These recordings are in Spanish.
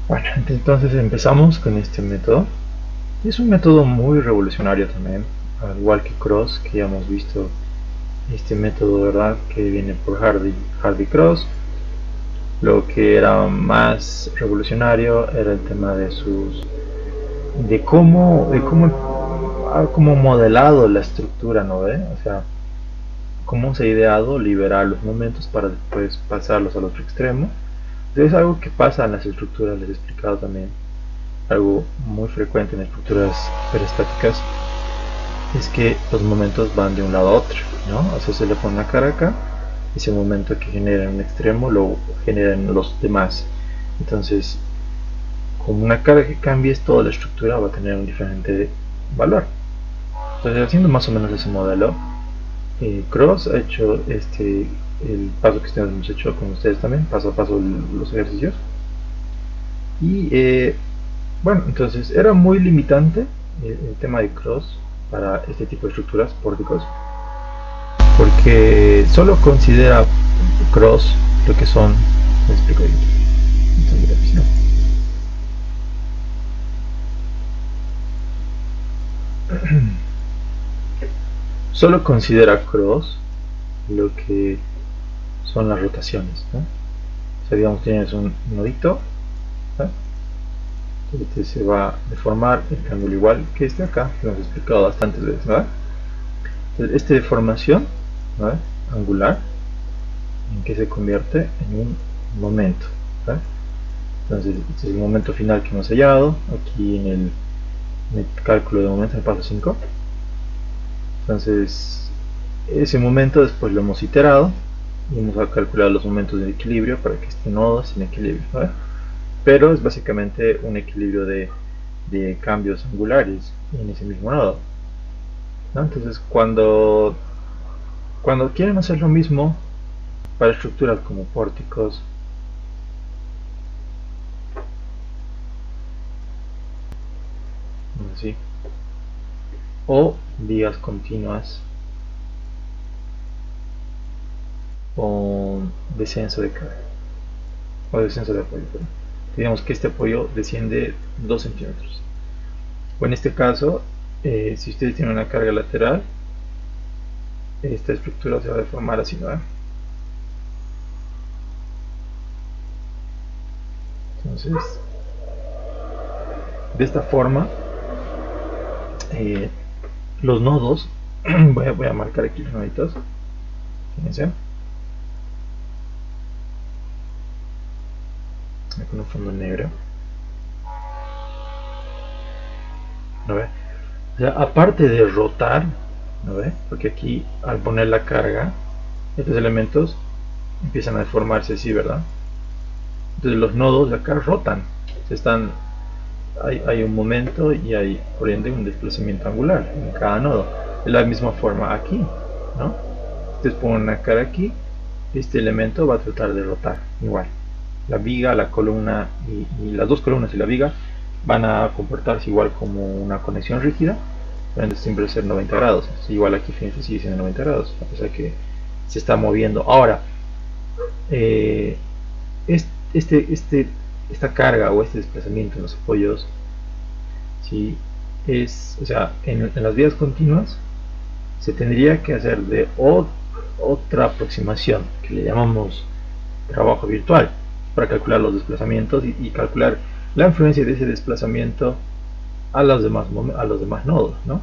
Bueno, entonces empezamos con este método. Es un método muy revolucionario también, al igual que Cross, que ya hemos visto este método, ¿verdad? Que viene por Hardy Cross. Lo que era más revolucionario era el tema de cómo modelado la estructura, ¿no ve? O sea, cómo se ha ideado liberar los momentos para después pasarlos al otro extremo. Entonces, es algo que pasa en las estructuras, les he explicado también, algo muy frecuente en estructuras peristáticas, es que los momentos van de un lado a otro, ¿no? O sea, se le pone una cara acá, ese momento que genera en un extremo lo generan los demás. Entonces, como una cara que cambies, toda la estructura va a tener un diferente valor. Entonces, haciendo más o menos ese modelo, Cross ha hecho el paso que ustedes hemos hecho con ustedes también, paso a paso los ejercicios. Y bueno, entonces era muy limitante el tema de Cross para este tipo de estructuras, pórticos, porque solo considera Cross lo que son, me explico bien, ¿no? Solo considera Cross lo que son las rotaciones, ¿no? O sea, digamos, tienes un nodito, ¿no? Este se va a deformar el triángulo igual que este acá, que hemos explicado bastantes veces, ¿no? Entonces, esta deformación, ¿no?, angular, en que se convierte en un momento, ¿no? Entonces, este es el momento final que hemos hallado aquí en el cálculo de momentos, en el paso 5. Entonces, ese momento después lo hemos iterado y hemos calculado los momentos de equilibrio para que este nodo esté en equilibrio, ¿no? Pero es básicamente un equilibrio de cambios angulares en ese mismo nodo, ¿no? Entonces, cuando quieren hacer lo mismo para estructuras como pórticos, ¿sí?, o vigas continuas con descenso de carga o descenso de apoyo, perdón. Digamos que este apoyo desciende 2 centímetros, o en este caso, si ustedes tienen una carga lateral, esta estructura se va a deformar así, ¿no? Entonces, de esta forma, los nodos, voy a marcar aquí los noditos, fíjense, con un fondo negro, ¿no ve? O sea, aparte de rotar, ¿no ve? Porque aquí al poner la carga, estos elementos empiezan a deformarse así, ¿verdad? Entonces los nodos de acá rotan, hay un momento y hay por ende un desplazamiento angular en cada nodo. De la misma forma aquí, ¿no? Ustedes ponen una cara aquí, este elemento va a tratar de rotar igual. La viga, la columna y las dos columnas y la viga van a comportarse igual como una conexión rígida, pero siempre va a ser 90 grados. Igual aquí, fíjense, sigue siendo 90 grados, a pesar que se está moviendo. Ahora, esta carga o este desplazamiento en los apoyos, ¿sí?, o sea, en las vías continuas se tendría que hacer de otra aproximación que le llamamos trabajo virtual, para calcular los desplazamientos y calcular la influencia de ese desplazamiento a los demás nodos, ¿no?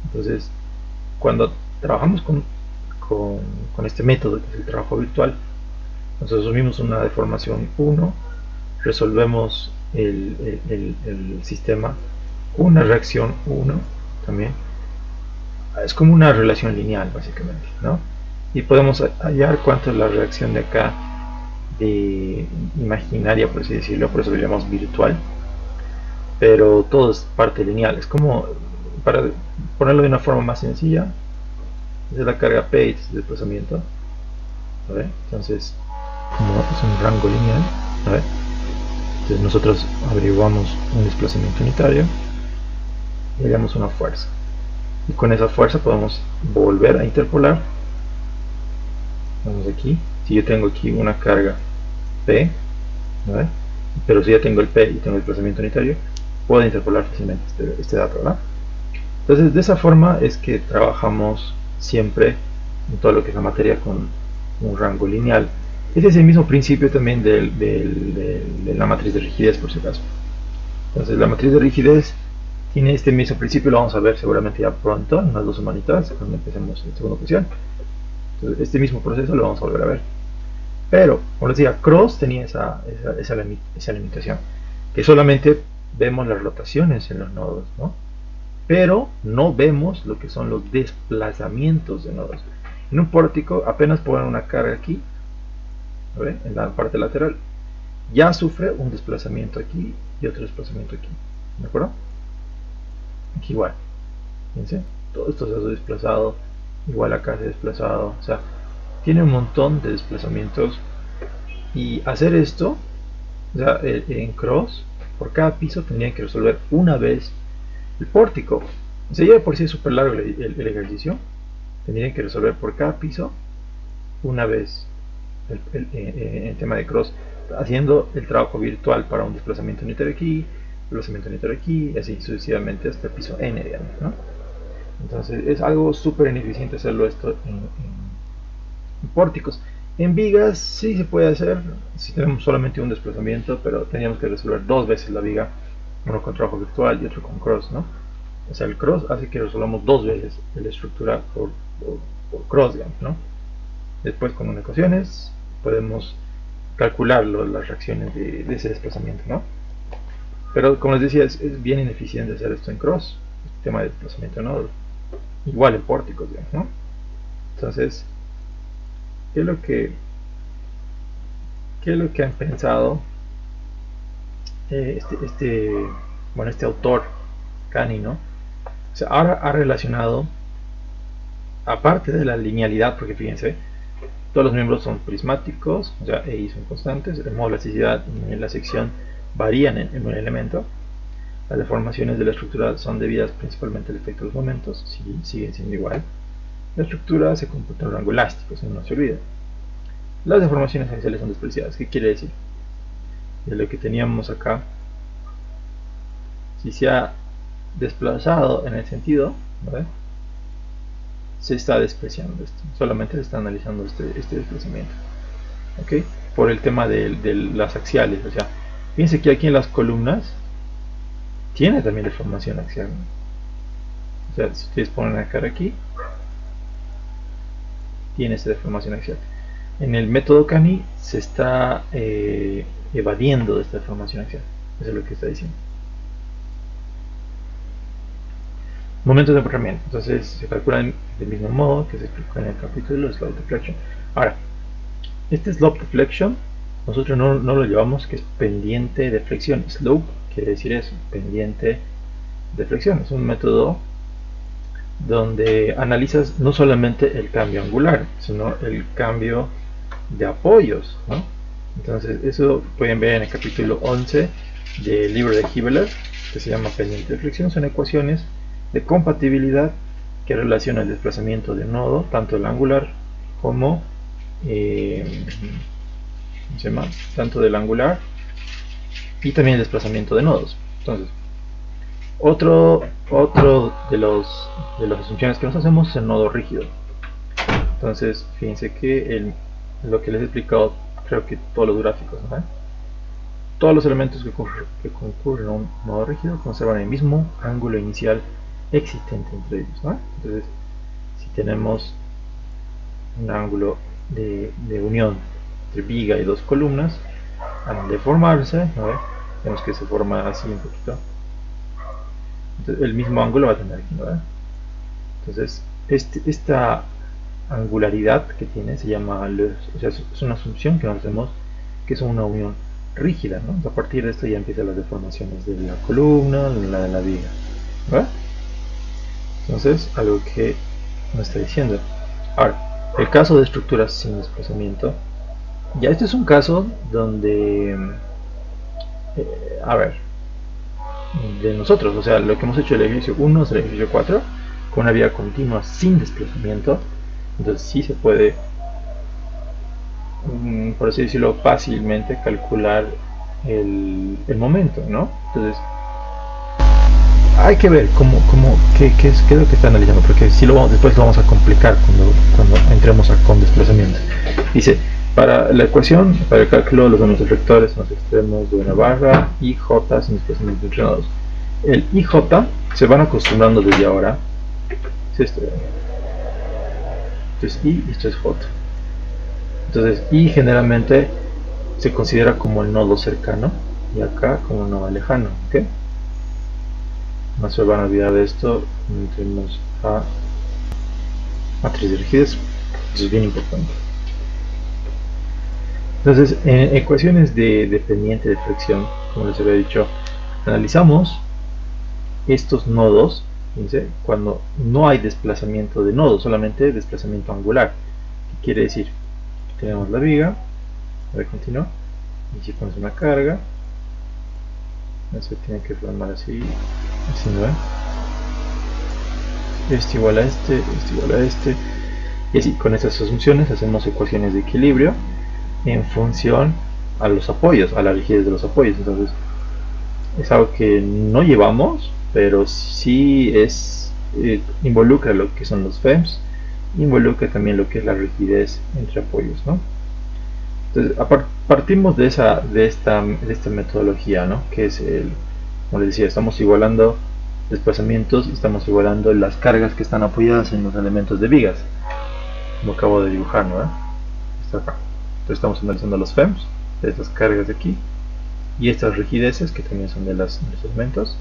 Entonces, cuando trabajamos con este método, que es el trabajo virtual, nosotros asumimos una deformación 1, resolvemos el sistema, una reacción 1 también. Es como una relación lineal, básicamente, ¿no? Y podemos hallar cuánto es la reacción de acá, de imaginaria, por así decirlo, por eso lo llamamos virtual, pero todo es parte lineal. Es como, para ponerlo de una forma más sencilla, es la carga P y este desplazamiento, ¿vale? Entonces, como es un rango lineal, ¿vale? Entonces nosotros averiguamos un desplazamiento unitario y le damos una fuerza, y con esa fuerza podemos volver a interpolar. Vamos aquí, si yo tengo aquí una carga P, ¿vale?, pero si ya tengo el P y tengo el desplazamiento unitario, puedo interpolar fácilmente este dato, ¿verdad? Entonces, de esa forma es que trabajamos siempre en todo lo que es la materia con un rango lineal. Ese es el mismo principio también de la matriz de rigidez, por si acaso. Entonces, la matriz de rigidez tiene este mismo principio, lo vamos a ver seguramente ya pronto, en las 2 humanitas, cuando empecemos la segunda ocasión. Entonces, este mismo proceso lo vamos a volver a ver. Pero, como les decía, Cross tenía esa limitación, que solamente vemos las rotaciones en los nodos, ¿no? Pero no vemos lo que son los desplazamientos de nodos. En un pórtico, apenas ponen una carga aquí, ¿ve? En la parte lateral, ya sufre un desplazamiento aquí y otro desplazamiento aquí, ¿de acuerdo? Aquí igual, fíjense, todo esto se ha desplazado, igual acá se ha desplazado, o sea, tiene un montón de desplazamientos. Y hacer esto, o sea, en Cross, por cada piso tendrían que resolver una vez el pórtico. O sea, ya de por sí es súper largo el ejercicio. Tendrían que resolver por cada piso una vez el tema de Cross, haciendo el trabajo virtual para un desplazamiento unitario aquí, desplazamiento unitario aquí, y así sucesivamente hasta el piso n, digamos, ¿no? Entonces es algo súper ineficiente hacerlo esto en pórticos. En vigas sí se puede hacer si tenemos solamente un desplazamiento, pero teníamos que resolver 2 veces la viga, uno con trabajo virtual y otro con cross, ¿no? O sea, el cross hace que resolvamos 2 veces la estructura por cross, digamos, ¿no? Después, con unas ecuaciones, podemos calcular las reacciones de ese desplazamiento, ¿no? Pero, como les decía, es bien ineficiente hacer esto en cross, el tema de desplazamiento de nodos. Igual en pórticos, digamos, ¿no? Entonces, ¿qué es lo que han pensado este autor, Cani, ¿no? O sea, ahora ha relacionado, aparte de la linealidad, porque fíjense, todos los miembros son prismáticos, o sea, y son constantes, el modo de elasticidad y la sección varían en un elemento, las deformaciones de la estructura son debidas principalmente al efecto de los momentos, siguen siendo igual, la estructura se computa en rango elástico, si no se olvida. Las deformaciones axiales son despreciadas. ¿Qué quiere decir? De lo que teníamos acá, si se ha desplazado en el sentido, ¿vale? Se está despreciando esto, solamente se está analizando este desplazamiento, ¿ok? Por el tema de las axiales. O sea, fíjense que aquí en las columnas tiene también deformación axial, ¿no? O sea, si ustedes ponen la cara aquí, tiene esta deformación axial. En el método Cani se está evadiendo de esta deformación axial. Eso es lo que está diciendo. Momentos de emparramiento. Entonces se calculan del mismo modo que se explicó en el capítulo de slope deflection. Ahora, este slope deflection nosotros no lo llevamos que es pendiente de flexión. Slope quiere decir eso, pendiente de flexión. Es un método donde analizas no solamente el cambio angular, sino el cambio de apoyos, ¿no? Entonces eso pueden ver en el capítulo 11 del libro de Hibeler, que se llama pendiente de flexión. Son ecuaciones de compatibilidad que relacionan el desplazamiento de un nodo, tanto el angular como tanto del angular y también el desplazamiento de nodos. Entonces, otro de las asunciones que nos hacemos es el nodo rígido. Entonces, fíjense que lo que les he explicado, creo que todos los gráficos, ¿no? Todos los elementos que concurren a un nodo rígido conservan el mismo ángulo inicial existente entre ellos, ¿no? Entonces, si tenemos un ángulo de unión entre viga y 2 columnas, al deformarse, ¿no? Vemos que se forma así un poquito. Entonces, el mismo ángulo va a tener aquí, ¿no? Entonces, esta angularidad que tiene se llama, o sea, es una asunción que nos hacemos que es una unión rígida, ¿no? A partir de esto ya empiezan las deformaciones de la columna, la de la viga, ¿verdad? Entonces, algo que nos está diciendo. Ahora, el caso de estructuras sin desplazamiento, ya este es un caso donde, a ver, de nosotros, o sea, lo que hemos hecho el ejercicio 1 es el ejercicio 4, con una vía continua sin desplazamiento. Entonces sí se puede, por así decirlo, fácilmente calcular el momento, ¿no? Entonces hay que ver qué es lo que está analizando, porque si después lo vamos a complicar cuando entremos con desplazamiento. Dice, para la ecuación, para el cálculo de los momentos vectores en los extremos de una barra, y j sin desplazamiento entre nodos. El IJ se van acostumbrando desde ahora. Esto es I y esto es J. Entonces I generalmente se considera como el nodo cercano y acá como el nodo lejano, ¿ok? No se van a olvidar de esto. Entremos a matriz de rigidez. Eso es bien importante. Entonces, en ecuaciones de pendiente de flexión, como les había dicho, analizamos estos nodos, fíjense, cuando no hay desplazamiento de nodos, solamente desplazamiento angular. ¿Qué quiere decir? Tenemos la viga, a ver, continúa, y si pones una carga, eso tiene que formar así, ¿no ven? Este igual a este igual a este, y así, con estas asunciones hacemos ecuaciones de equilibrio en función a los apoyos, a la rigidez de los apoyos. Entonces, es algo que no llevamos, pero sí involucra lo que son los FEMs, involucra también lo que es la rigidez entre apoyos, ¿no? Entonces, partimos de esta metodología, ¿no? Que es como les decía, estamos igualando desplazamientos y estamos igualando las cargas que están apoyadas en los elementos de vigas, como acabo de dibujar, ¿no? Está acá. Entonces estamos analizando los FEMs, de estas cargas de aquí, y estas rigideces que también son de los elementos,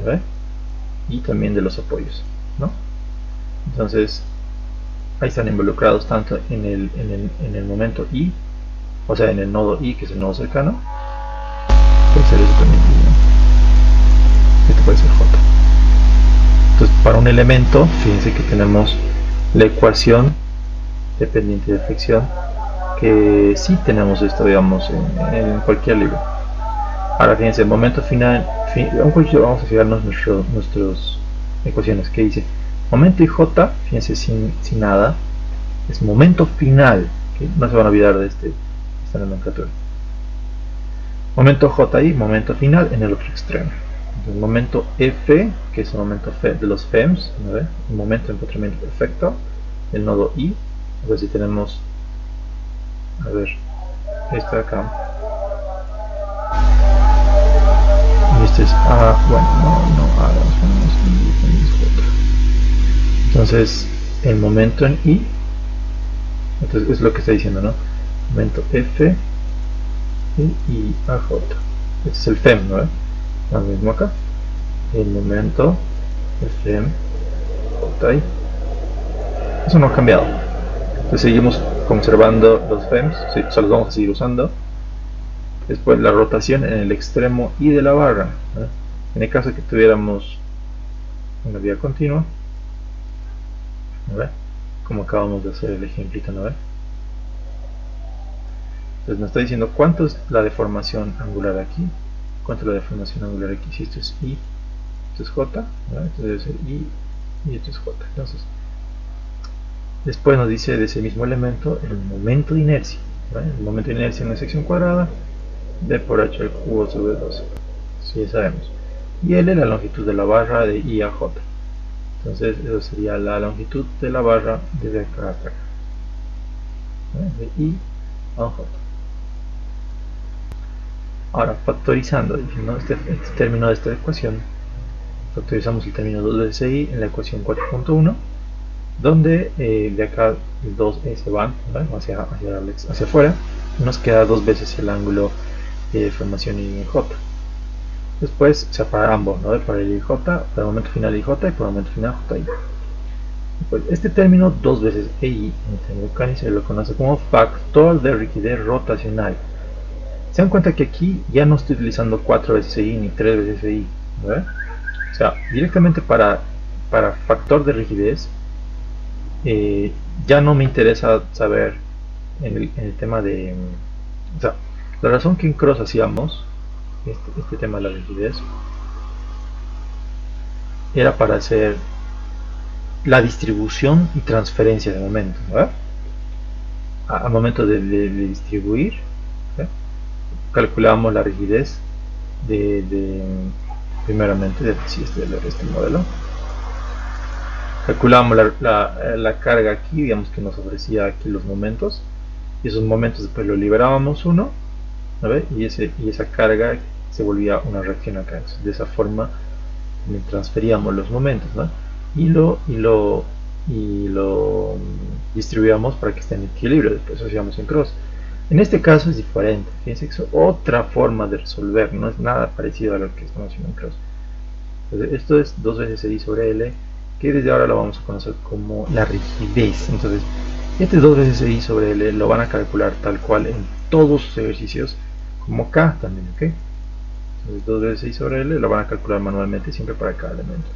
¿ve? Y también de los apoyos, ¿no? Entonces ahí están involucrados tanto en el momento I, o sea en el nodo I, que es el nodo cercano. Puede ser eso también, ¿no? Esto puede ser J. Entonces, para un elemento, fíjense que tenemos la ecuación dependiente de fricción, que sí tenemos esto, digamos, en cualquier libro. Ahora fíjense, el momento final, vamos a fijarnos nuestras ecuaciones, que dice momento IJ, fíjense, sin nada, es momento final, que no se van a olvidar de esta nomenclatura. Momento JI, momento final en el otro extremo. Entonces, momento F, que es el momento de los FEMs, ¿no ve? El momento de empotramiento perfecto, el nodo I. A ver si tenemos, a ver, esta acá, y este es A, bueno, no A, entonces el momento en I, entonces es lo que está diciendo, ¿no? Momento F y AJ, este es el FEM, ¿no? Lo mismo acá, el momento FEM JI, eso no ha cambiado. Entonces seguimos conservando los FEMs, sí, los vamos a seguir usando. Después la rotación en el extremo I de la barra, ¿no? En el caso que tuviéramos una vía continua, ¿no? Como acabamos de hacer el ejemplito, ¿no? Entonces nos está diciendo cuánto es la deformación angular aquí, cuánto es la deformación angular aquí. Si esto es I, esto es J, ¿no? Entonces debe ser I y esto es J. Entonces después nos dice de ese mismo elemento el momento de inercia, ¿vale? El momento de inercia en una sección cuadrada d por h al cubo sobre 12, si ya sabemos, y L la longitud de la barra de I a J. Entonces eso sería la longitud de la barra desde acá hasta acá, ¿vale? De I a J. Ahora, factorizando, ¿no? este término de esta ecuación, factorizamos el término 2 veces I en la ecuación 4.1, donde de acá 2e se van, ¿vale? hacia afuera, nos queda 2 veces el ángulo de deformación I en J. Después se para ambos, ¿no? Para el IJ, para el momento final IJ y para el momento final JI. Después, este término 2 veces EI en término mecánico se lo conoce como factor de rigidez rotacional. Se dan cuenta que aquí ya no estoy utilizando 4 veces I ni 3 veces I, ¿verdad? O sea, directamente para factor de rigidez ya no me interesa saber en el tema de, o sea, la razón que en Cross hacíamos este tema de la rigidez era para hacer la distribución y transferencia de momentos, ¿verdad? Al momento de distribuir, ¿verdad? calculamos la rigidez primeramente de este modelo. Calculamos la carga aquí, digamos que nos ofrecía aquí los momentos, y esos momentos después lo liberábamos uno, ¿no? y esa carga se volvía una reacción acá. Entonces, de esa forma transferíamos los momentos, ¿no? y lo distribuíamos para que esté en equilibrio. Después hacíamos en cross. En este caso es diferente, fíjense que es otra forma de resolver, no es nada parecido a lo que estamos haciendo en cross. Entonces, esto es 2 veces I sobre L, que desde ahora lo vamos a conocer como la rigidez. Entonces, este 2 veces I sobre L lo van a calcular tal cual en todos sus ejercicios, como K también, ¿ok? Entonces, 2 veces I sobre L lo van a calcular manualmente siempre para cada elemento.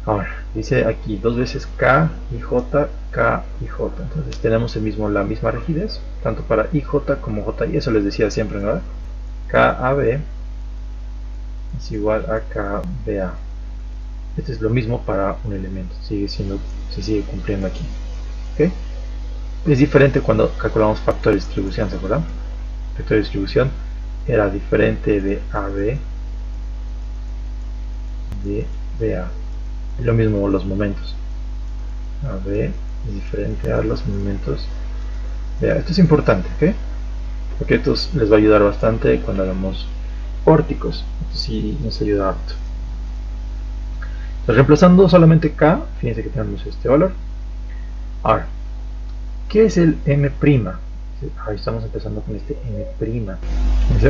Ahora, dice aquí 2 veces K y J, K y J. Entonces tenemos la misma rigidez, tanto para IJ como JI. Eso les decía siempre, ¿no? KAB es igual a KBA. Esto es lo mismo para un elemento, se sigue cumpliendo aquí. ¿Okay? Es diferente cuando calculamos factor de distribución, ¿se acuerdan? Factor de distribución era diferente de AB de BA. Lo mismo los momentos. AB es diferente a los momentos BA. Esto es importante, ¿ok? Porque esto les va a ayudar bastante cuando hagamos pórticos. Esto sí nos ayuda harto. Entonces, reemplazando solamente K, fíjense que tenemos este valor. Ahora, ¿qué es el M'? Ahí estamos empezando con este M'. ¿Sí?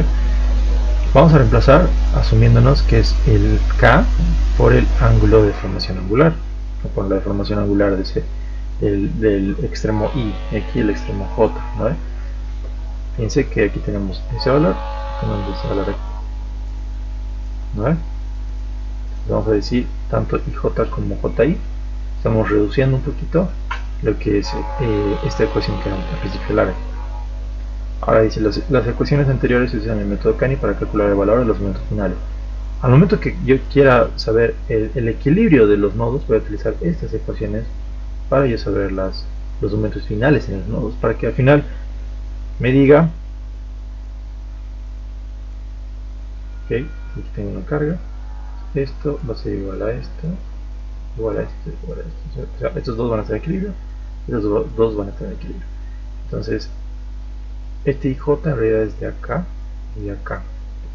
Vamos a reemplazar asumiéndonos que es el K por el ángulo de deformación angular, o por la deformación angular del extremo I, y aquí el extremo J, ¿no? Fíjense que aquí tenemos ese valor, tenemos ese valor aquí, ¿no? Vamos a decir tanto IJ como JI. Estamos reduciendo un poquito lo que es esta ecuación que al principio larga. Ahora dice, las ecuaciones anteriores se usan en el método Canny para calcular el valor de los momentos finales. Al momento que yo quiera saber el equilibrio de los nodos, voy a utilizar estas ecuaciones para yo saber los momentos finales en los nodos, para que al final me diga, ok, aquí tengo una carga, esto va a ser igual a esto, igual a esto, igual a esto. O sea, estos dos van a estar en equilibrio, estos dos van a estar en equilibrio. Entonces, este IJ en realidad es de acá y de acá.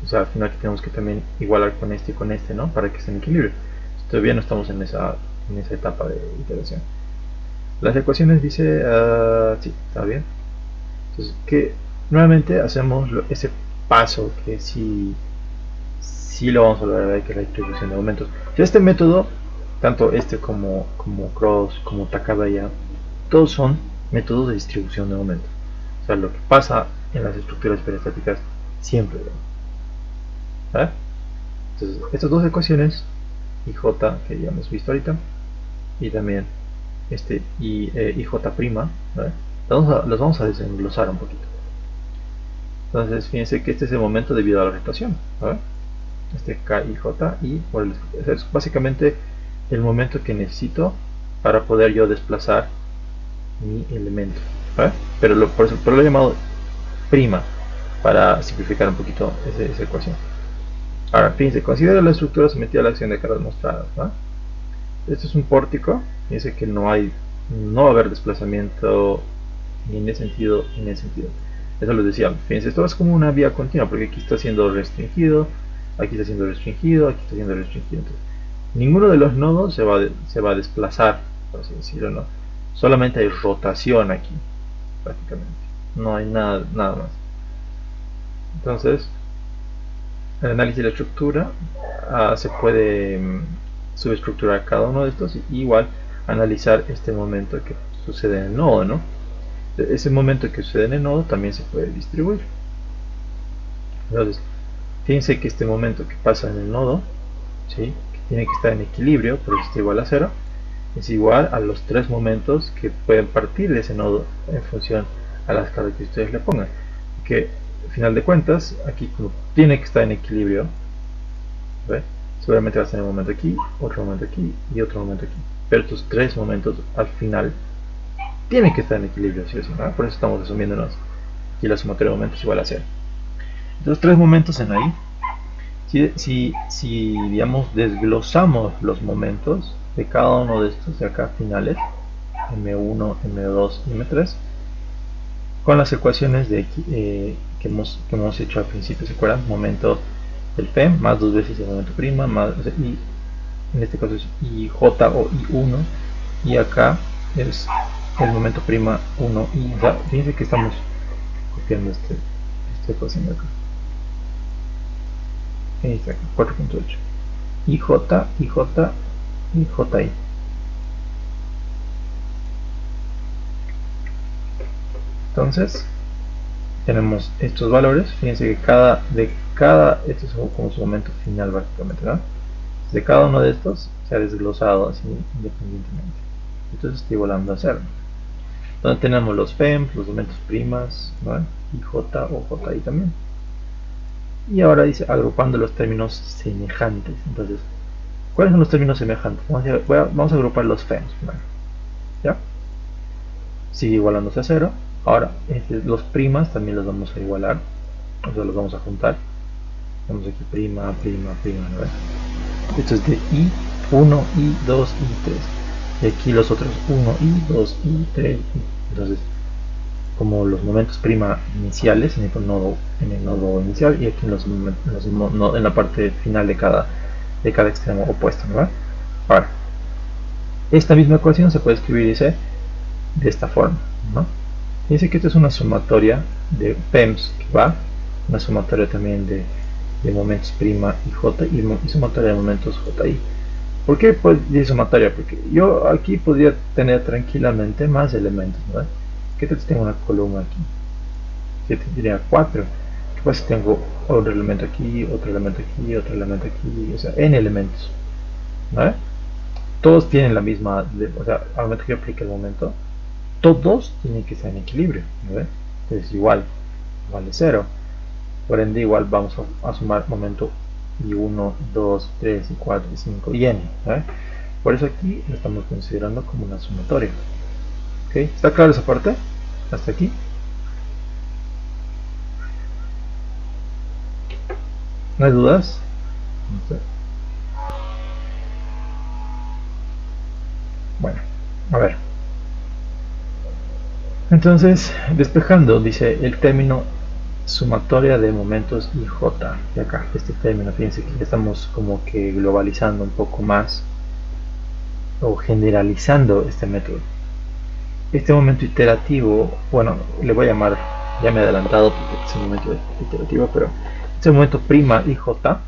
O sea, al final aquí tenemos que también igualar con este y con este, ¿no? Para que estén en equilibrio. Todavía no estamos en esa etapa de iteración. Las ecuaciones dice, sí, está bien. Entonces, que nuevamente hacemos ese paso que sí lo vamos a lograr, que es la distribución de momentos. Este método, tanto este como Cross, como Takada-ya, todos son métodos de distribución de momentos. O sea, lo que pasa en las estructuras peristáticas siempre. ¿Vale? Entonces, estas dos ecuaciones, IJ, que ya hemos visto ahorita, y también IJ', ¿vale? Las vamos a desenglosar un poquito. Entonces, fíjense que este es el momento debido a la rotación, ¿vale? Este KIJ, y es básicamente el momento que necesito para poder yo desplazar mi elemento, ¿vale? Pero por eso lo he llamado prima, para simplificar un poquito esa ecuación. Ahora, fíjense, considera la estructura sometida a la acción de cargas mostradas, ¿no? Esto es un pórtico, fíjense que no va a haber desplazamiento ni en ese sentido ni en ese sentido. Eso les decía, fíjense, esto es como una vía continua, porque aquí está siendo restringido, aquí está siendo restringido, aquí está siendo restringido. Entonces, ninguno de los nodos se va a desplazar, por así decirlo, ¿no? Solamente hay rotación aquí, prácticamente. No hay nada más. Entonces, el análisis de la estructura se puede subestructurar cada uno de estos y igual analizar este momento que sucede en el nodo, ¿no? Ese momento que sucede en el nodo también se puede distribuir. Entonces, fíjense que este momento que pasa en el nodo, ¿sí?, que tiene que estar en equilibrio, porque está igual a 0, es igual a los 3 momentos que pueden partir de ese nodo en función a las cargas que ustedes le pongan. Que al final de cuentas, aquí como tiene que estar en equilibrio, ¿ve? Seguramente va a tener un momento aquí, otro momento aquí y otro momento aquí. Pero estos 3 momentos al final tienen que estar en equilibrio, ¿sí o sí? ¿No? Por eso estamos asumiéndonos y la sumatoria de momentos igual a 0. Entonces 3 momentos en ahí. Si digamos desglosamos los momentos de cada uno de estos de acá finales, M1, M2 y M3, con las ecuaciones de que hemos hecho al principio, ¿se acuerdan? Momento del PEM más 2 veces el momento prima, más, o sea, y en este caso es IJ o I1, y acá es el momento prima 1 y, o sea, fíjense que estamos copiando esta ecuación de acá. Ahí está, 4.8. IJ, IJ y JI. Entonces, tenemos estos valores. Fíjense que este es como su momento final básicamente, ¿no? De cada uno de estos se ha desglosado así independientemente. Entonces estoy volando a 0. Donde tenemos los PEMs, los momentos primas, ¿no? Y J o JI también. Y ahora dice agrupando los términos semejantes. Entonces, ¿cuáles son los términos semejantes? Vamos a agrupar los PEMs primero. ¿Ya? Sigue igualándose a 0. Ahora, los primas también los vamos a igualar. O sea, los vamos a juntar. Tenemos aquí prima, prima, prima, ¿no? Esto es de I1, I2, I3. Y aquí los otros 1, I2, I3. Entonces, como los momentos prima iniciales en el nodo inicial y aquí en la parte final de cada extremo opuesto, ¿verdad? Ahora, esta misma ecuación se puede escribir, dice, de esta forma, ¿no? Dice que esta es una sumatoria de PEMs que va, una sumatoria también de momentos prima y J y sumatoria de momentos JI. ¿Por qué dice sumatoria? Porque yo aquí podría tener tranquilamente más elementos, ¿no? ¿Qué tal si tengo una columna aquí? Yo tendría 4. ¿Qué pasa si tengo otro elemento aquí, otro elemento aquí, otro elemento aquí? O sea, n elementos, ¿no? Todos tienen la misma, o sea, al momento que yo aplique el momento, todos tienen que estar en equilibrio, ¿no? Entonces igual vale 0. Por ende igual vamos a sumar momento y 1, 2, 3, y 4, y 5 y n, ¿no? Por eso aquí lo estamos considerando como una sumatoria. ¿Okay? ¿Está claro esa parte? Hasta aquí. ¿No hay dudas? Bueno, a ver. Entonces, despejando, dice el término sumatoria de momentos IJ. De acá, este término, fíjense que ya estamos como que globalizando un poco más o generalizando este método. Este momento iterativo, bueno, le voy a llamar, ya me he adelantado porque es un momento iterativo, pero este momento prima IJ,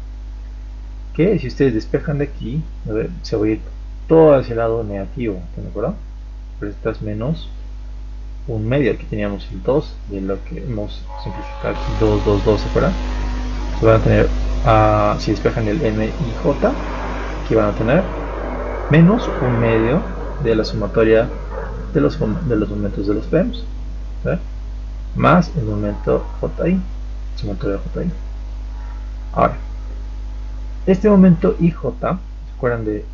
que si ustedes despejan de aquí, a ver, se va a ir todo hacia el lado negativo, ¿de acuerdo? Pero esto es menos un medio, aquí teníamos el 2, de lo que hemos simplificado aquí, 2, 2, 2, ¿se acuerdan? Se van a tener, si despejan el M y J, aquí van a tener menos un medio de la sumatoria de los momentos de los PEMs, ¿sí? Más el momento JI, sumatoria de JI. Ahora, este momento IJ, ¿se acuerdan de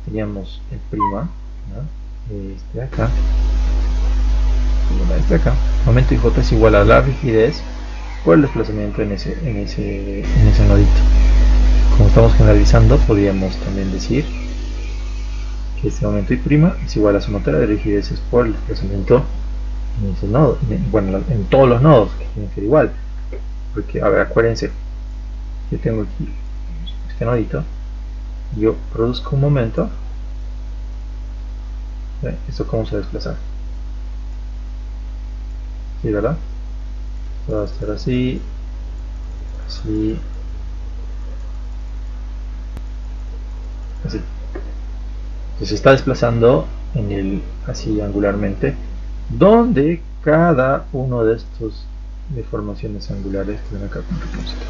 teníamos el prima, ¿no? Este de acá, y este de acá. Momento IJ es igual a la rigidez por el desplazamiento en ese nodito. Como estamos generalizando, podríamos también decir que este momento I' es igual a la sumatoria de rigideces por el desplazamiento en ese nodo, bueno, en todos los nodos, que tienen que ser igual. Porque, a ver, acuérdense, yo tengo aquí este nodito, yo produzco un momento, ¿esto cómo se va a desplazar? ¿Sí, verdad? Va a estar así, así, así. Entonces se está desplazando en el, así angularmente, donde cada uno de estos deformaciones angulares que ven acá con propósito.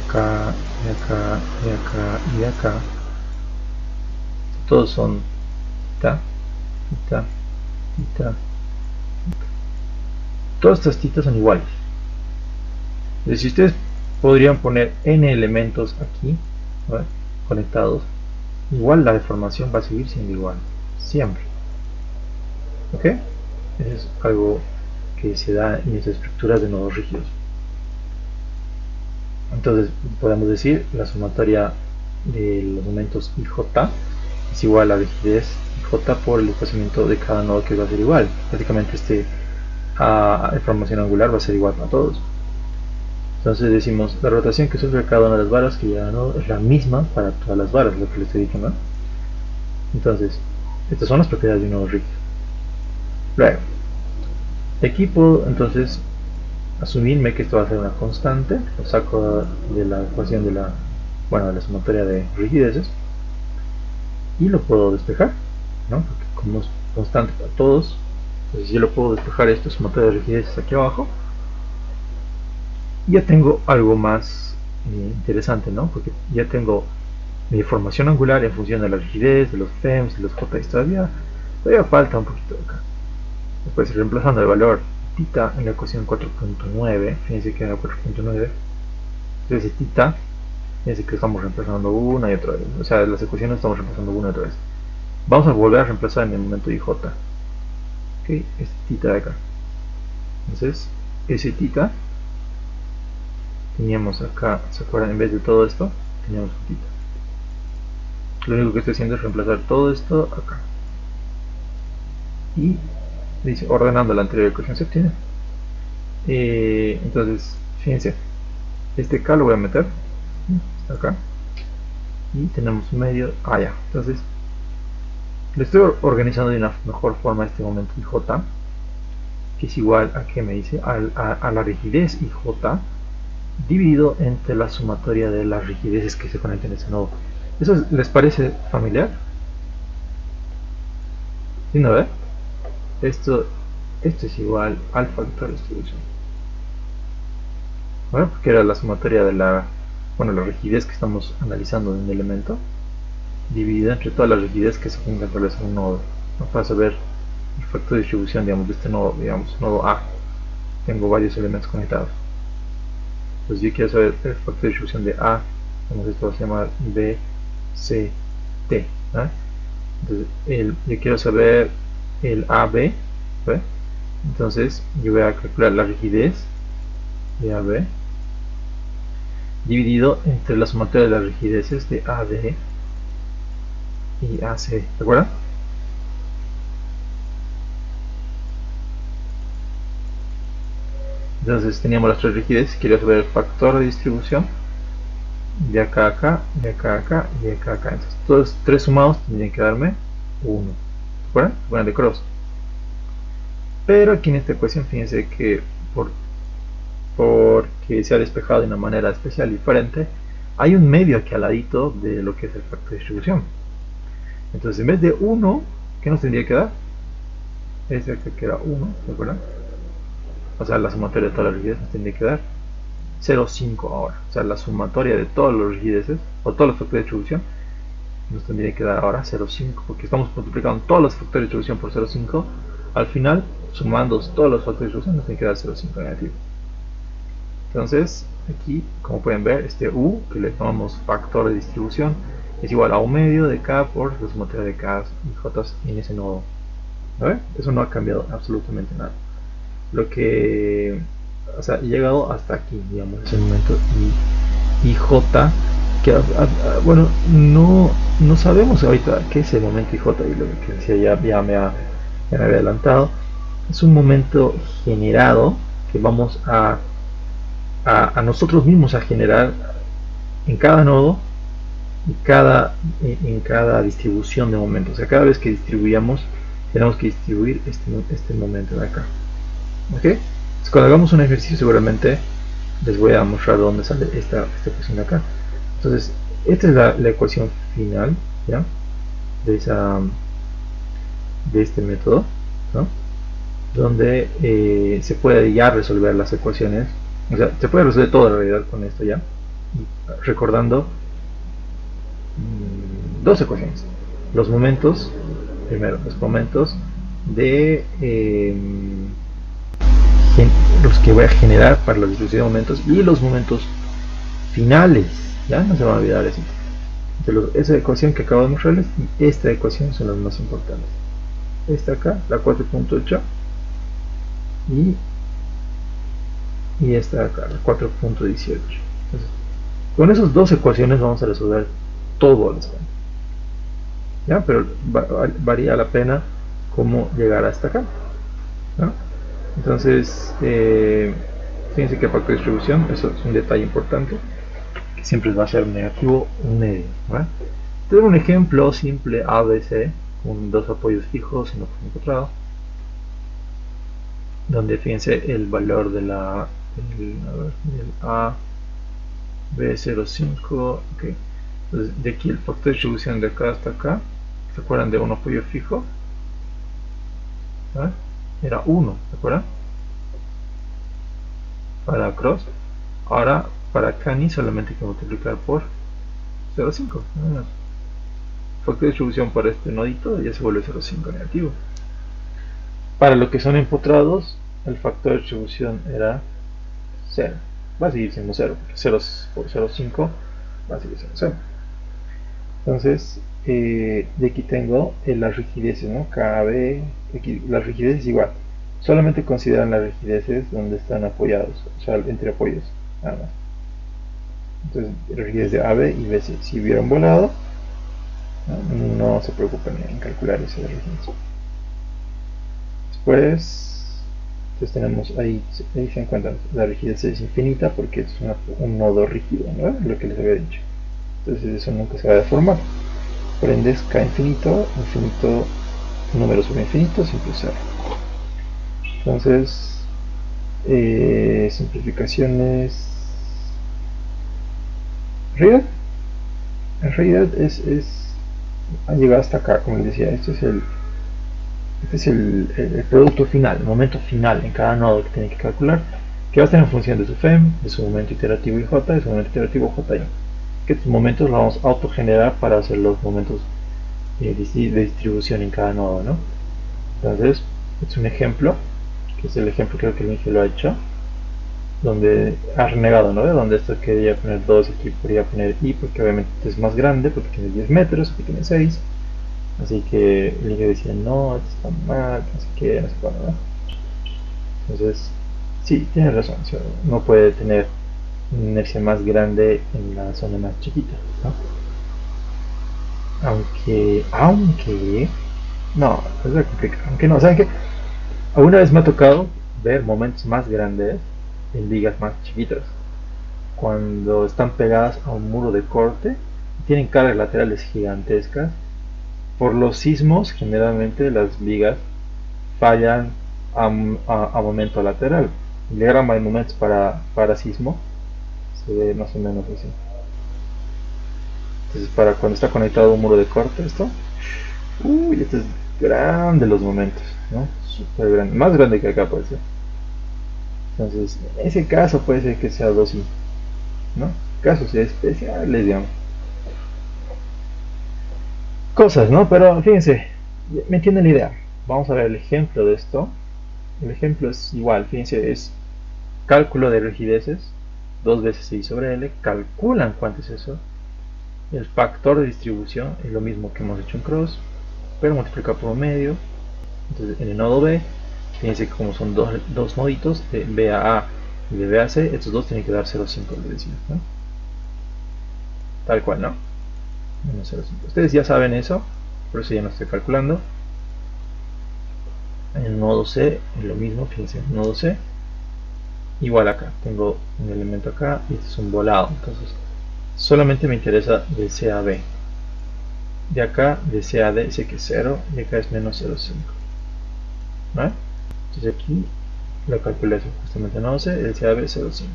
Acá, y acá, y acá, y acá. Todos son ta, ta, ta. Todas estas titas son iguales. Entonces, si ustedes podrían poner n elementos aquí, ¿no? Conectados, igual la deformación va a seguir siendo igual, siempre. ¿Ok? Eso es algo que se da en estas estructuras de nodos rígidos. Entonces podemos decir la sumatoria de los momentos IJ es igual a la rigidez IJ por el desplazamiento de cada nodo, que va a ser igual. Prácticamente información angular va a ser igual para todos. Entonces decimos la rotación que sufre cada una de las varas que llega al nodo es la misma para todas las varas, lo que les estoy diciendo. Entonces estas son las propiedades de un nodo rígido. Luego aquí puedo entonces asumirme que esto va a ser una constante, lo saco de la ecuación de la sumatoria de rigideces y lo puedo despejar, ¿no? Porque como es constante para todos, entonces yo lo puedo despejar, esto sumatoria de rigideces aquí abajo, y ya tengo algo más interesante, ¿no? Porque ya tengo mi formación angular en función de la rigidez, de los FEMs, de los JX. Todavía falta un poquito acá. Después, reemplazando el valor tita en la ecuación 4.9, fíjense que era 4.9, entonces tita, fíjense que estamos reemplazando una y otra vez, o sea, las ecuaciones estamos reemplazando una y otra vez. Vamos a volver a reemplazar en el momento IJ, ok, este tita de acá. Entonces, ese tita, teníamos acá, ¿se acuerdan? En vez de todo esto, teníamos un tita. Lo único que estoy haciendo es reemplazar todo esto acá. Y dice, ordenando la anterior ecuación se obtiene. Entonces, fíjense, este K lo voy a meter acá y tenemos medio, ya. Entonces, le estoy organizando de una mejor forma este momento IJ, que es igual a, que me dice, a la rigidez IJ dividido entre la sumatoria de las rigideces que se conectan en ese nodo. ¿Eso les parece familiar? ¿Sí, no ve? Esto es igual al factor de distribución. Bueno, porque era la sumatoria de la rigidez que estamos analizando de un elemento dividida entre todas las rigidez que se pueden encontrar en un nodo, ¿no? Para saber el factor de distribución, digamos, de este nodo, digamos, nodo A. Tengo varios elementos conectados. Entonces yo quiero saber el factor de distribución de A, esto va a llamar B, C, T, ¿no? Entonces yo quiero saber el AB, ¿ve? Entonces yo voy a calcular la rigidez de AB dividido entre la sumatoria de las rigideces de AD y AC, ¿de acuerdo? Entonces teníamos las tres rigideces, quiero saber el factor de distribución de acá a acá, de acá a acá y de acá a acá. Entonces todos tres sumados tendrían que darme 1. ¿De acuerdo? Bueno, de cross. Pero aquí en esta ecuación, fíjense que porque se ha despejado de una manera especial diferente, hay un medio aquí al ladito de lo que es el factor de distribución. Entonces en vez de 1, ¿qué nos tendría que dar? Este acá que era 1, ¿de acuerdo? O sea, la sumatoria de todas las rigideces nos tendría que dar 0,5 ahora. O sea, la sumatoria de todas las rigideces, o todos los factores de distribución, nos tendría que dar ahora 0,5, porque estamos multiplicando todos los factores de distribución por 0,5. Al final, sumando todos los factores de distribución, nos tiene que dar 0,5 negativo. Entonces, aquí, como pueden ver, este U, que le llamamos factor de distribución, es igual a 1 medio de K por la sumatoria de K y J en ese nodo. ¿No? Eso no ha cambiado absolutamente nada. Lo que, o sea, he llegado hasta aquí, digamos, ese momento y J, que bueno, no sabemos ahorita qué es el momento IJ, y lo que decía ya me había adelantado. Es un momento generado que vamos a nosotros mismos a generar en cada nodo y en cada distribución de momentos. O sea, cada vez que distribuyamos tenemos que distribuir este momento de acá. ¿Ok? Entonces, cuando hagamos un ejercicio seguramente les voy a mostrar dónde sale esta ecuación de acá. Entonces, esta es la ecuación final, ¿ya? De este método, ¿no? Donde se puede ya resolver las ecuaciones, o sea, se puede resolver todo en realidad con esto ya, recordando dos ecuaciones. Los momentos, primero, los momentos de los que voy a generar para la distribución de momentos y los momentos finales, ya no se van a olvidar eso. Esa ecuación que acabo de mostrarles y esta ecuación son las más importantes. Esta acá, la 4.8, y y esta acá, 4.18. Con esas dos ecuaciones vamos a resolver todo el examen. ¿Ya? Pero varía la pena cómo llegar hasta acá, ¿no? Entonces, fíjense que el factor de distribución, eso es un detalle importante, que siempre va a ser negativo un medio, ¿no? Tengo un ejemplo simple ABC con dos apoyos fijos en oposición encontrado, donde fíjense el valor de la del A B05, okay. Entonces, de aquí el factor de distribución de acá hasta acá, ¿se acuerdan de un apoyo fijo? ¿Ah? Era 1, ¿se acuerdan? Para cross. Ahora para cani solamente hay que multiplicar por 0,5. El factor de distribución para este nodito ya se vuelve 0,5 negativo. Para lo que son empotrados, el factor de distribución era 0. Va a seguir siendo 0, porque 0 por 0,5 va a seguir siendo 0. Entonces, de aquí tengo las rigideces, ¿no? KB, aquí, las rigideces igual. Solamente consideran las rigideces donde están apoyados, o sea, entre apoyos, nada más. Entonces, rigidez de AB y BC. Si hubieran volado, no se preocupen en calcular esa rigidez. Después, entonces tenemos ahí se encuentran, la rigidez es infinita porque es un nodo rígido, ¿no? Lo que les había dicho. Entonces eso nunca se va a deformar. Por ende es K infinito, infinito, número sobre infinito, siempre 0. Entonces, simplificaciones. En realidad ha llegado hasta acá, como les decía, este es el producto final, el momento final en cada nodo que tiene que calcular, que va a estar en función de su FEM, de su momento iterativo y J, de su momento iterativo JI. Que estos momentos los vamos a autogenerar para hacer los momentos de distribución en cada nodo, ¿no? Entonces, es un ejemplo, que es el ejemplo creo que el Miguel lo ha hecho, donde ha renegado, ¿no? Donde esto quería poner 2, aquí podría poner I, porque obviamente es más grande, porque tiene 10 metros, aquí tiene 6. Así que el Miguel decía, no, esto está mal, no sé qué, no sé cuándo, ¿no? Entonces, sí, tiene razón, o sea, no puede tener una inercia más grande en la zona más chiquita, ¿no? Aunque no, es complicado, aunque no, ¿saben qué? Alguna vez me ha tocado ver momentos más grandes en vigas más chiquitas, cuando están pegadas a un muro de corte, tienen cargas laterales gigantescas. Por los sismos, generalmente las vigas fallan a momento lateral. El diagrama de momentos para sismo se ve más o menos así. Entonces, para cuando está conectado a un muro de corte, esto es grande los momentos, ¿no? Súper grande, más grande que acá puede ser. Entonces, en ese caso puede ser que sea 2i, ¿no? Casos especiales, digamos. Cosas, ¿no? Pero fíjense, me entienden la idea. Vamos a ver el ejemplo de esto. El ejemplo es igual, fíjense, es cálculo de rigideces, 2 veces I sobre L, calculan cuánto es eso. El factor de distribución es lo mismo que hemos hecho en cross, pero multiplicado por un medio. Entonces en el nodo B, fíjense que como son dos noditos, de B a A y de B a C, estos dos tienen que dar 0,5, les decía, ¿no? Tal cual, ¿no? Menos 0,5. Ustedes ya saben eso, por eso ya no estoy calculando. En el nodo C es lo mismo, fíjense, en el nodo C, igual acá, tengo un elemento acá y este es un volado, entonces solamente me interesa de C a B. De acá, de C a D, sé que es 0 y acá es menos 0,5. ¿Vale? Entonces aquí lo calculé eso, justamente en nodo C, de C a B 0,5.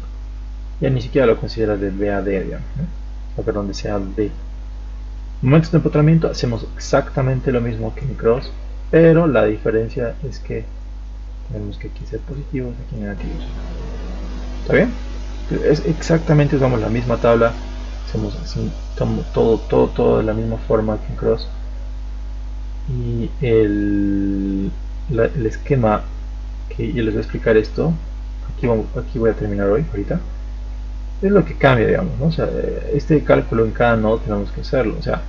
Ya ni siquiera lo considera de B a D, digamos, ¿no? O perdón, de C a D. Momentos de empotramiento hacemos exactamente lo mismo que en cross, pero la diferencia es que tenemos que aquí ser positivos, aquí negativos. ¿Está bien? Es exactamente, usamos la misma tabla, hacemos así, todo de la misma forma que en cross. Y el esquema que yo les voy a explicar esto, aquí voy a terminar hoy, ahorita, es lo que cambia, digamos, ¿no? O sea, este cálculo en cada nodo tenemos que hacerlo, o sea,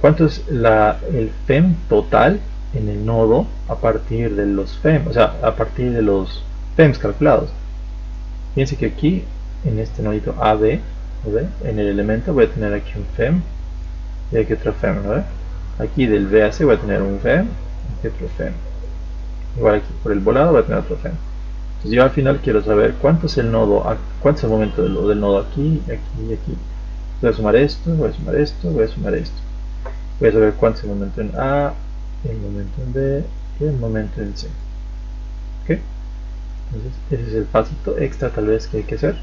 ¿cuánto es el FEM total en el nodo a partir de los FEM, o sea, a partir de los FEMs calculados? Fíjense que aquí, en este nodito AB, en el elemento voy a tener aquí un fem y aquí otro fem, ¿no? Aquí del B a C voy a tener un fem y otro fem. Igual aquí por el volado voy a tener otro fem. Entonces yo al final quiero saber cuánto es el nodo, cuánto es el momento del nodo aquí, aquí y aquí. Voy a sumar esto, voy a sumar esto, voy a sumar esto. Voy a saber cuánto es el momento en A, el momento en B y el momento en C. ¿Ok? Entonces ese es el pasito extra tal vez que hay que hacer.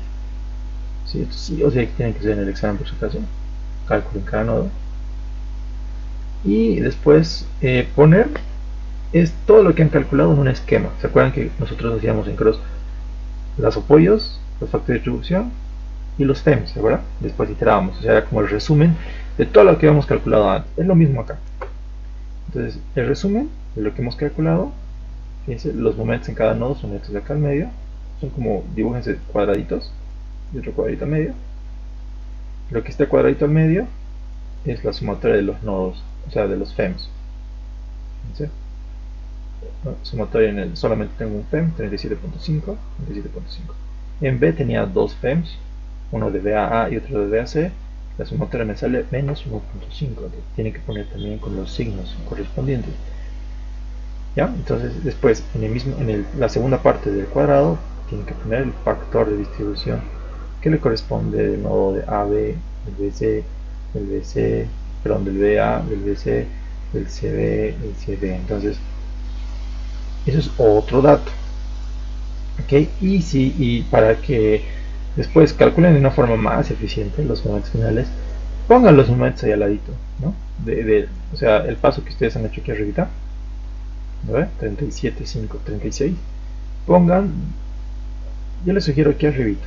Sí, esto sí o sí tiene que ser en el examen por su caso. Cálculo en cada nodo. Y después poner es todo lo que han calculado en un esquema. ¿Se acuerdan que nosotros hacíamos en Cross los apoyos, los factores de distribución y los FEMs, ¿verdad? Después iterábamos, o sea, era como el resumen de todo lo que habíamos calculado antes. Es lo mismo acá. Entonces, el resumen de lo que hemos calculado, fíjense, los momentos en cada nodo son estos de acá al medio, son como, dibújense cuadraditos, y otro cuadradito al medio. Lo que está cuadradito al medio es la sumatoria de los nodos, o sea, de los FEMs. Fíjense. Sumatoria en el solamente tengo un FEM, 37.5, 37.5. En B tenía dos FEMs, uno de B a A y otro de B a C. La sumatoria me sale menos 1.5, tiene que poner también con los signos correspondientes. ¿Ya? Entonces después en la segunda parte del cuadrado tiene que poner el factor de distribución que le corresponde del nodo de AB, del BC, del BC, perdón, del BA, del BC, del CB, del CB. Entonces eso es otro dato. ¿Ok? Y para que después calculen de una forma más eficiente los momentos finales, pongan los momentos ahí al ladito, ¿no? O sea, el paso que ustedes han hecho aquí arribita, ¿no? 37, 5, 36, pongan, yo les sugiero aquí arribita,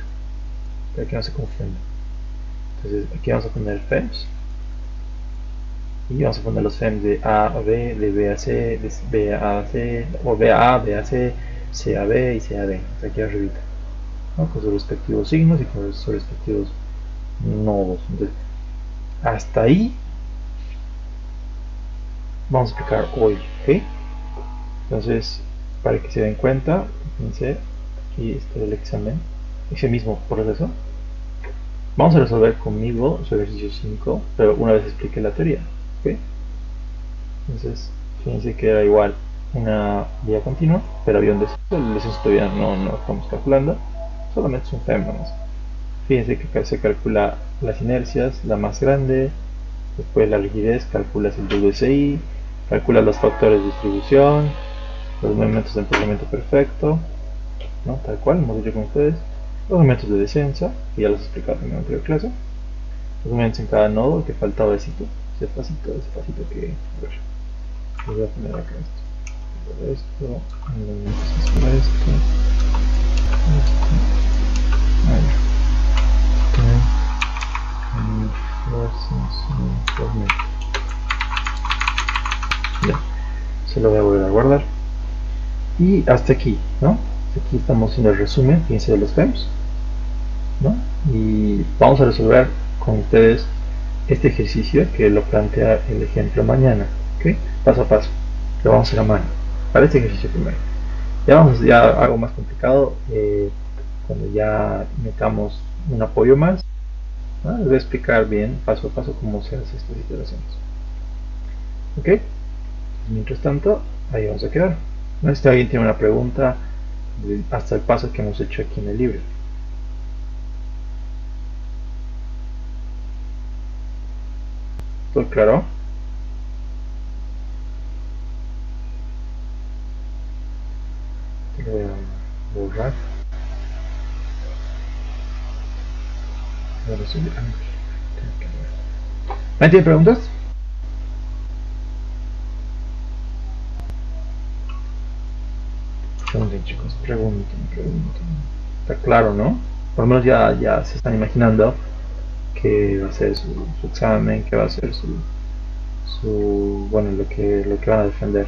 para que no se confundan. Entonces aquí vamos a poner FEMs, y vamos a poner los FEMs de A a B, de B a C, de B a C, o B a A, B a C, C a B y C a D, aquí arribita, ¿no? Con sus respectivos signos y con sus respectivos nodos. Entonces, hasta ahí vamos a explicar hoy, ¿ok? Entonces, para que se den cuenta, fíjense, aquí está el examen, ese mismo proceso. Vamos a resolver conmigo su ejercicio 5, pero una vez expliqué la teoría, ¿ok? Entonces, fíjense que era igual una vía continua, pero había un descenso. El descenso todavía no estamos calculando, solamente es un FEM nomás. Fíjense que acá se calcula las inercias, la más grande, después la rigidez, calculas el WSI, calculas los factores de distribución, los momentos de emplazamiento perfecto, ¿no? Tal cual, hemos dicho con ustedes, los momentos de descenso, que ya los he explicado en la anterior clase, los momentos en cada nodo, que faltaba ese pasito que, a ver, les voy a poner acá esto, ya, se lo voy a volver a guardar. Y hasta aquí, ¿no? Aquí estamos en el resumen, fíjense, de los FEMs, ¿no? Y vamos a resolver con ustedes este ejercicio que lo plantea el ejemplo mañana, ¿ok? Paso a paso, lo vamos a hacer a mano, para este ejercicio primero. Ya vamos a algo más complicado, cuando ya metamos un apoyo más, ¿no? Les voy a explicar bien, paso a paso, cómo se hacen estas iteraciones. ¿Ok? Mientras tanto, ahí vamos a quedar. No sé si alguien tiene una pregunta hasta el paso que hemos hecho aquí en el libro. ¿Todo claro? Te lo voy a borrar. ¿Nadie tiene preguntas? Pregunten, chicos, pregunten. Está claro, ¿no? Por lo menos ya se están imaginando que va a ser su examen, que va a ser bueno, lo que van a defender.